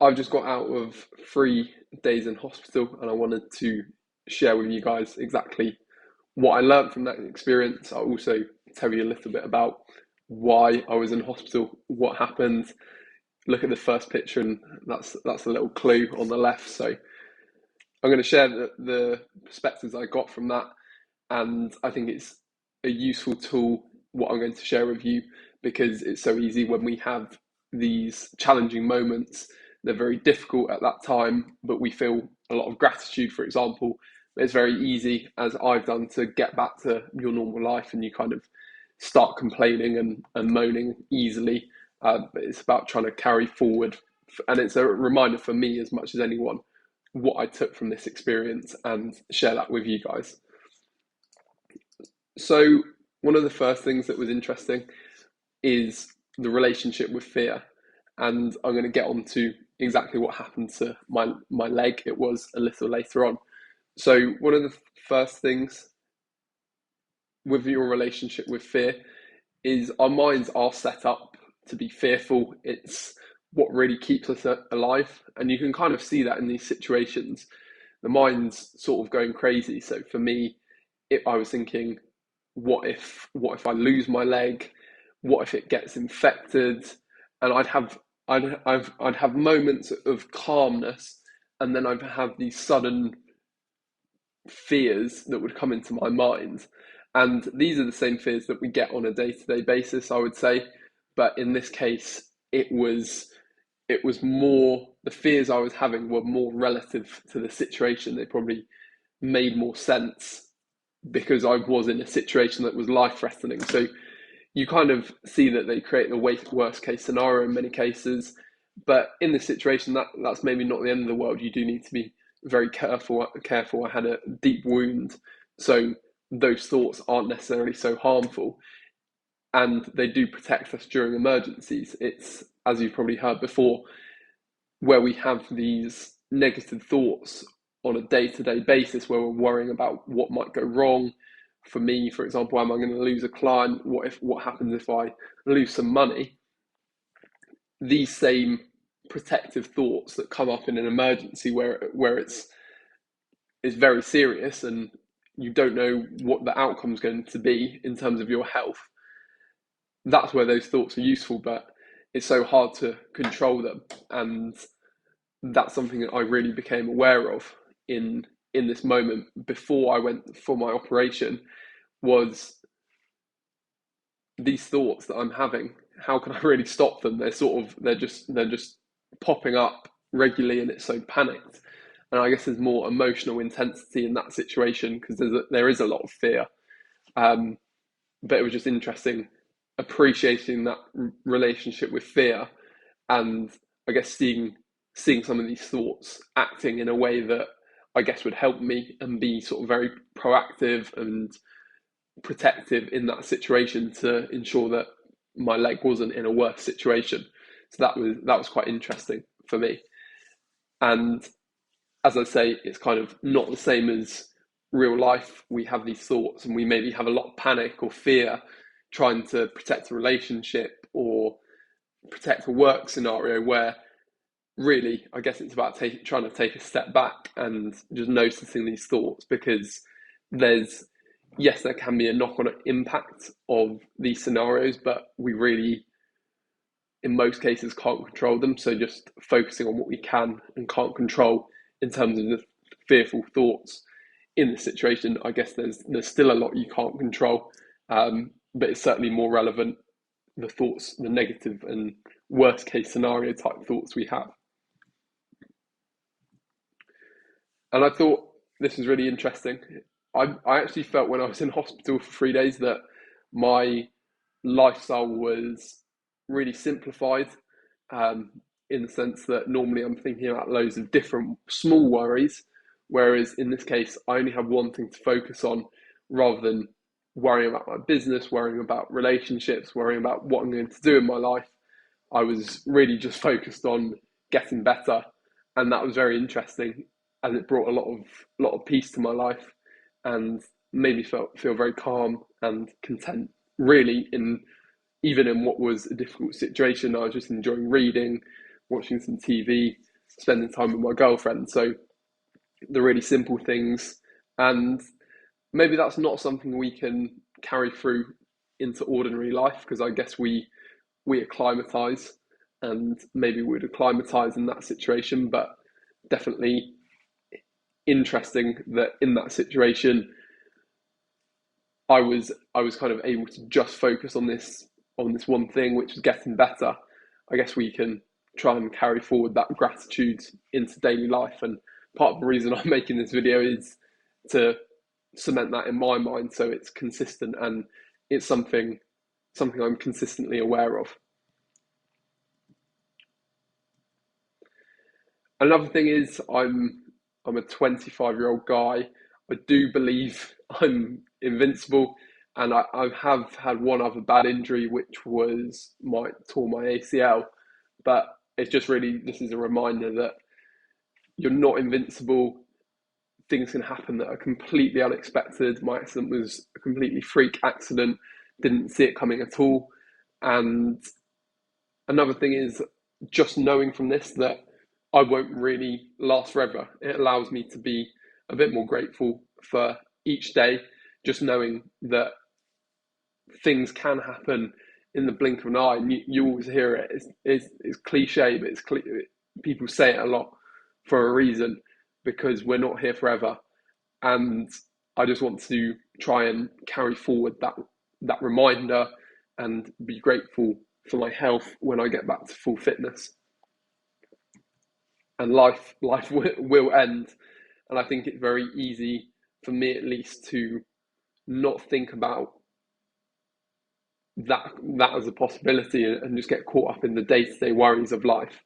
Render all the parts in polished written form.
I've just got out of 3 days in hospital and I wanted to share with you guys exactly what I learned from that experience. I'll also tell you a little bit about why I was in hospital, what happened. Look at the first picture, and that's a little clue on the left. So I'm going to share the perspectives I got from that, and I think it's a useful tool, what I'm going to share with you, because it's so easy when we have these challenging moments. They're very difficult at that time, but we feel a lot of gratitude, for example. It's very easy, as I've done, to get back to your normal life and you kind of start complaining and moaning easily. But it's about trying to carry forward. And it's a reminder for me, as much as anyone, what I took from this experience and share that with you guys. So, one of the first things that was interesting is the relationship with fear. And I'm going to get on to exactly what happened to my leg. It was a little later on. So, one of the first things with your relationship with fear is our minds are set up to be fearful. It's what really keeps us alive. And you can kind of see that in these situations. The mind's sort of going crazy. So, for me, I was thinking, what if I lose my leg? What if it gets infected? And I'd have moments of calmness, and then I'd have these sudden fears that would come into my mind. And these are the same fears that we get on a day-to-day basis, I would say. But in this case, it was more, the fears I was having were more relative to the situation. They probably made more sense because I was in a situation that was life-threatening. So you kind of see that they create the worst case scenario in many cases. But in this situation, that's maybe not the end of the world. You do need to be very careful. I had a deep wound, so those thoughts aren't necessarily so harmful, and they do protect us during emergencies. It's, as you've probably heard before, where we have these negative thoughts on a day-to-day basis, where we're worrying about what might go wrong. For me, for example, am I going to lose a client? What happens if I lose some money? These same protective thoughts that come up in an emergency where it's very serious and you don't know what the outcome is going to be in terms of your health. That's where those thoughts are useful, but it's so hard to control them. And that's something that I really became aware of in this moment before I went for my operation, was these thoughts that I'm having. How can I really stop them? They're just popping up regularly, and it's so panicked. And I guess there's more emotional intensity in that situation because there is a lot of fear. Um, but it was just interesting appreciating that relationship with fear, and I guess seeing some of these thoughts acting in a way that I guess would help me and be sort of very proactive and protective in that situation to ensure that my leg wasn't in a worse situation. So that was quite interesting for me. And as I say, it's kind of not the same as real life. We have these thoughts and we maybe have a lot of panic or fear trying to protect a relationship or protect a work scenario, where really, I guess it's about trying to take a step back and just noticing these thoughts, because there's, yes, there can be a knock-on impact of these scenarios, but we really, in most cases, can't control them. So just focusing on what we can and can't control in terms of the fearful thoughts in the situation, I guess there's still a lot you can't control, but it's certainly more relevant, the thoughts, the negative and worst case scenario type thoughts we have. And I thought this was really interesting. I actually felt when I was in hospital for 3 days that my lifestyle was really simplified, um, in the sense that normally I'm thinking about loads of different small worries, whereas in this case, I only have one thing to focus on rather than worrying about my business, worrying about relationships, worrying about what I'm going to do in my life. I was really just focused on getting better, and that was very interesting, as it brought a lot of peace to my life and made me feel very calm and content. Really, in even in what was a difficult situation, I was just enjoying reading, watching some TV. spending time with my girlfriend. So the really simple things, and maybe that's not something we can carry through into ordinary life, because I guess we acclimatize, and maybe we'd acclimatize in that situation, but definitely interesting that in that situation I was kind of able to just focus on this one thing, which was getting better. I guess we can try and carry forward that gratitude into daily life, and part of the reason I'm making this video is to cement that in my mind, so it's consistent and it's something I'm consistently aware of. Another thing is I'm a 25-year-old guy. I do believe I'm invincible, and I have had one other bad injury, which was my tore my ACL. But it's just really, this is a reminder that you're not invincible. Things can happen that are completely unexpected. My accident was a completely freak accident. Didn't see it coming at all. And another thing is just knowing from this that I won't really last forever. It allows me to be a bit more grateful for each day, just knowing that things can happen in the blink of an eye. And you always hear it. It's cliche, but people say it a lot for a reason, because we're not here forever. And I just want to try and carry forward that reminder and be grateful for my health when I get back to full fitness. And life will end, and I think it's very easy, for me at least, to not think about that as a possibility, and just get caught up in the day-to-day worries of life.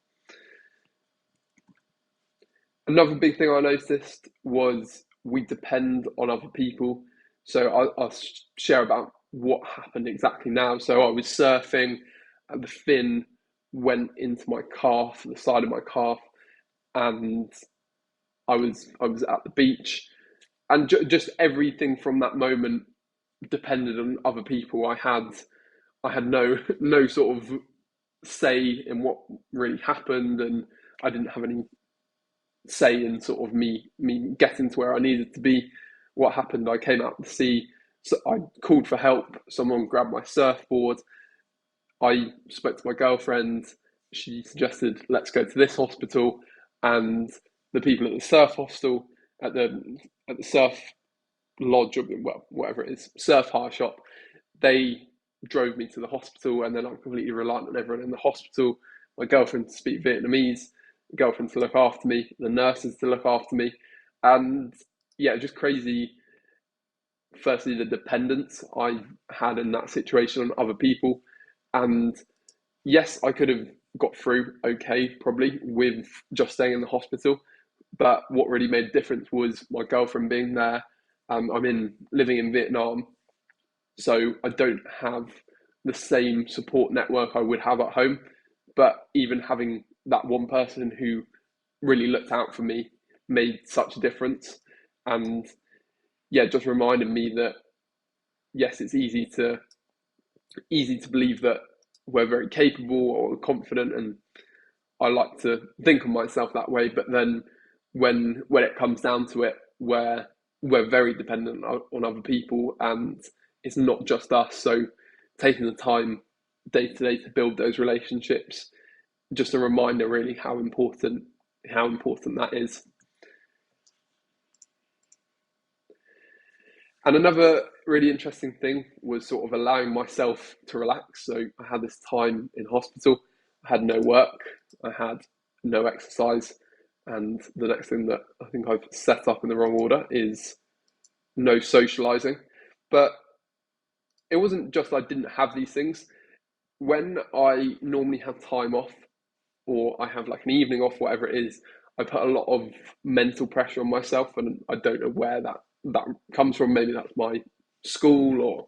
Another big thing I noticed was we depend on other people. So I'll share about what happened exactly now. So I was surfing, and the fin went into my calf, the side of my calf, and I was at the beach, and just everything from that moment depended on other people. I had no sort of say in what really happened, and I didn't have any say in sort of me getting to where I needed to be. What happened? I came out to sea, so I called for help. Someone grabbed my surfboard. I spoke to my girlfriend. She suggested, let's go to this hospital, and the people at the surf hostel, at the surf lodge, or well, whatever it is, surf hire shop, they drove me to the hospital, and then I'm completely reliant on everyone in the hospital. My girlfriend to speak Vietnamese, girlfriend to look after me, the nurses to look after me, and yeah, just crazy. Firstly, the dependence I had in that situation on other people, and yes, I could have got through okay, probably, with just staying in the hospital. But what really made a difference was my girlfriend being there. I'm living in Vietnam, so I don't have the same support network I would have at home. But even having that one person who really looked out for me made such a difference. And yeah, just reminded me that yes, it's easy to believe that we're very capable or confident, and I like to think of myself that way. But then when it comes down to it, we're very dependent on other people, and it's not just us. So taking the time day to day to build those relationships, just a reminder really how important that is. And another really interesting thing was sort of allowing myself to relax. So I had this time in hospital, I had no work, I had no exercise, and the next thing that I think I've set up in the wrong order is no socializing. But it wasn't just I didn't have these things. When I normally have time off, or I have like an evening off, whatever it is, I put a lot of mental pressure on myself, and I don't know where that comes from. Maybe that's my school or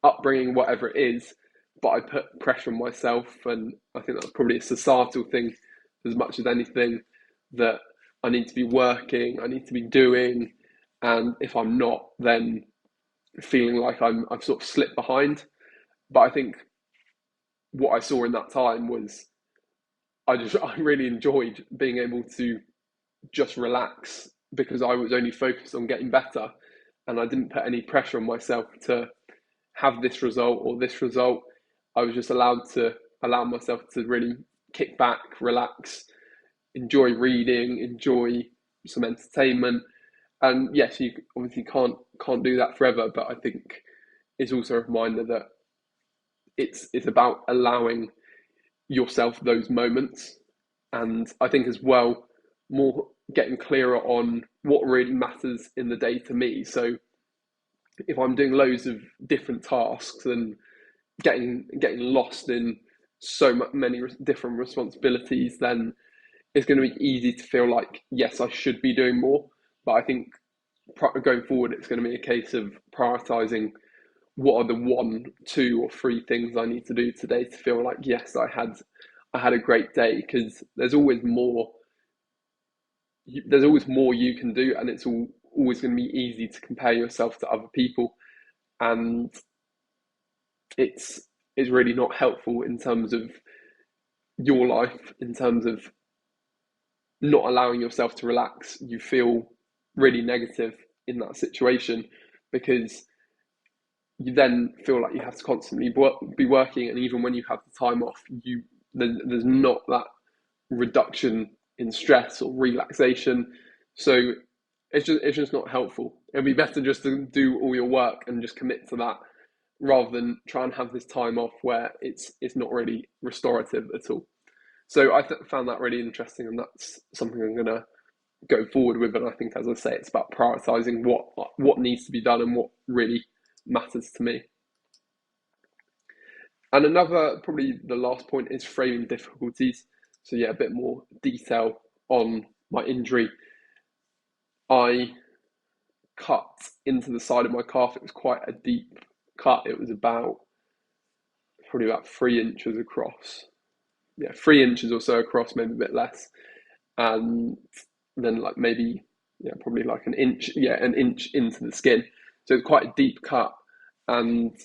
upbringing, whatever it is. But I put pressure on myself, and I think that's probably a societal thing as much as anything, that I need to be working, I need to be doing, and if I'm not, then feeling like I've sort of slipped behind. But I think what I saw in that time was I really enjoyed being able to just relax because I was only focused on getting better, and I didn't put any pressure on myself to have this result or this result. I was just allowed to allow myself to really kick back, relax, enjoy reading, enjoy some entertainment. And yes, you obviously can't do that forever, but I think it's also a reminder that it's about allowing yourself those moments. And I think as well, more getting clearer on what really matters in the day to me. So if I'm doing loads of different tasks and getting lost in many different responsibilities, then it's going to be easy to feel like, yes, I should be doing more. But I think going forward, it's going to be a case of prioritizing what are the one, two, or three things I need to do today to feel like, yes, I had a great day, because there's always more you can do, and it's always going to be easy to compare yourself to other people, and it's really not helpful in terms of your life, in terms of not allowing yourself to relax. You feel really negative in that situation because you then feel like you have to constantly be working, and even when you have the time off, there's not that reduction in stress or relaxation. So it's just not helpful. It'd be better just to do all your work and just commit to that, rather than try and have this time off where it's not really restorative at all. So I found that really interesting, and that's something I'm gonna go forward with. And I think, as I say, it's about prioritizing what needs to be done and what really matters to me. And another, probably the last point, is framing difficulties. So yeah, a bit more detail on my injury. I cut into the side of my calf. It was quite a deep cut. It was probably about 3 inches across. Yeah, 3 inches or so across, maybe a bit less. And then like maybe, yeah, probably like an inch, an inch into the skin. So it's quite a deep cut. And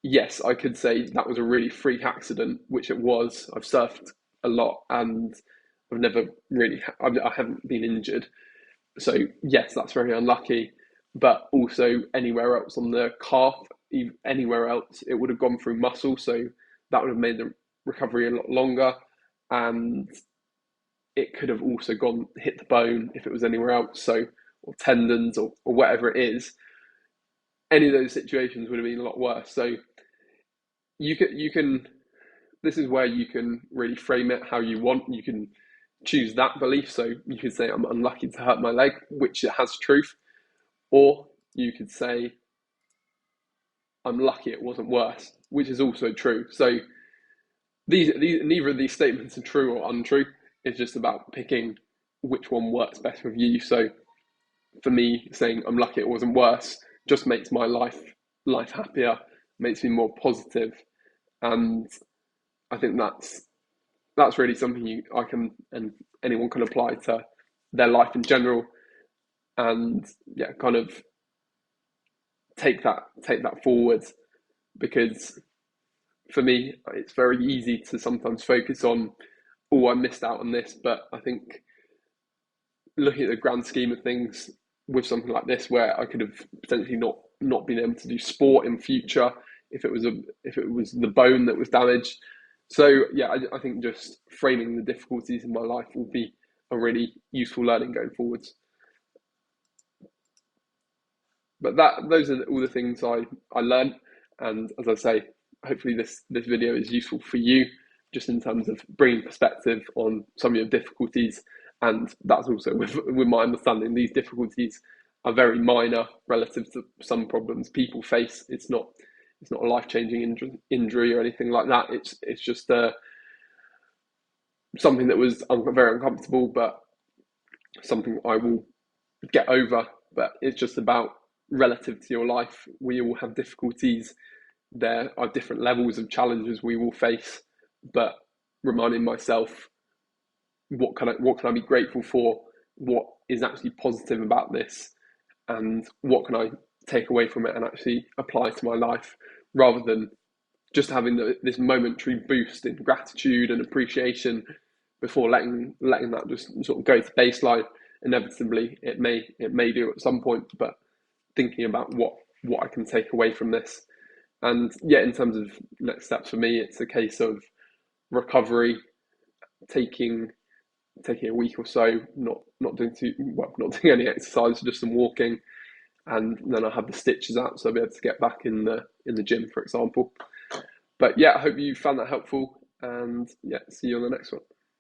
yes, I could say that was a really freak accident, which it was. I've surfed a lot and I've never really, I haven't been injured. So yes, that's very unlucky. But also anywhere else on the calf, anywhere else, it would have gone through muscle. So that would have made the recovery a lot longer. And it could have also hit the bone if it was anywhere else. So, or tendons or whatever it is. Any of those situations would have been a lot worse. So you can this is where you can really frame it how you want. You can choose that belief. So you could say, I'm unlucky to hurt my leg, which it has truth. Or you could say, I'm lucky it wasn't worse, which is also true. So neither of these statements are true or untrue. It's just about picking which one works best with you. So for me, saying I'm lucky it wasn't worse just makes my life happier, makes me more positive, and I think that's really something I can, and anyone can, apply to their life in general, and yeah, kind of take that forward. Because for me, it's very easy to sometimes focus on, oh, I missed out on this, but I think looking at the grand scheme of things with something like this, where I could have potentially not been able to do sport in future if it was the bone that was damaged. So yeah, I think just framing the difficulties in my life will be a really useful learning going forwards. But those are all the things I learned, and as I say, hopefully this video is useful for you, just in terms of bringing perspective on some of your difficulties. And that's also with my understanding, these difficulties are very minor relative to some problems people face. It's not a life-changing injury or anything like that. It's just something that was very uncomfortable, but something I will get over. But it's just about, relative to your life, we all have difficulties. There are different levels of challenges we will face, but reminding myself, what can I be grateful for? What is actually positive about this? And what can I take away from it and actually apply to my life, rather than just having this momentary boost in gratitude and appreciation, before letting that just sort of go to baseline. Inevitably, it may do at some point, but thinking about what I can take away from this. And yeah, in terms of next steps for me, it's a case of recovery, taking a week or so, not doing not doing any exercise, just some walking, and then I'll have the stitches out, so I'll be able to get back in the gym, for example. But yeah, I hope you found that helpful, and yeah, see you on the next one.